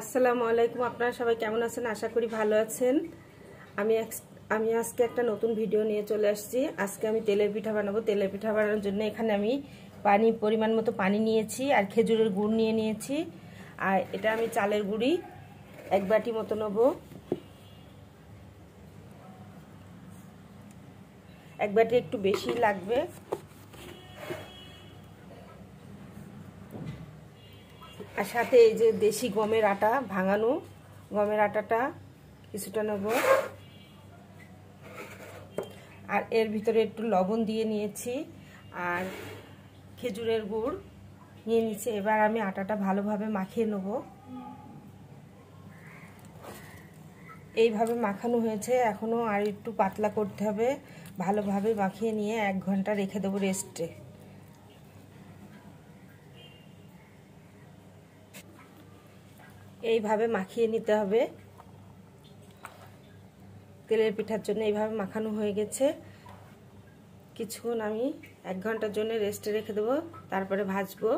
আসসালামু আলাইকুম। আপনারা সবাই কেমন আছেন? আশা করি ভালো আছেন। আমি আজকে একটা নতুন ভিডিও নিয়ে চলে আসছি। আজকে আমি তেলের পিঠা বানাবো। তেলের পিঠা বানানোর জন্য এখানে আমি পরিমাণ মতো পানি নিয়েছি আর খেজুরের গুড় নিয়ে নিয়েছি। আর এটা আমি চালের গুঁড়ি 1 বাটি মতো নেব। 1 বাটি একটু বেশি লাগবে। আর সাথে এই যে দেশি গমের আটা, ভাঙানো গমের আটাটা কিছুটা নেব। আর এর ভিতরে একটু লবণ দিয়ে নিয়েছি আর খেজুরের গুড় নিয়ে নিয়েছি। এবার আমি আটাটা ভালোভাবে মাখিয়ে নেব। এইভাবে মাখানো হয়েছে, এখনো আর একটু পাতলা করতে হবে। ভালোভাবে মাখিয়ে নিয়ে 1 ঘন্টা রেখে দেবো রেস্টে। এইভাবে মাখিয়ে নিতে হবে। তেলের পিঠার জন্য এইভাবে মাখানো হয়ে গেছে। কিছুক্ষণ আমি 1 ঘন্টার জন্য রেস্টে রেখে দেবো, তারপরে ভাজবো।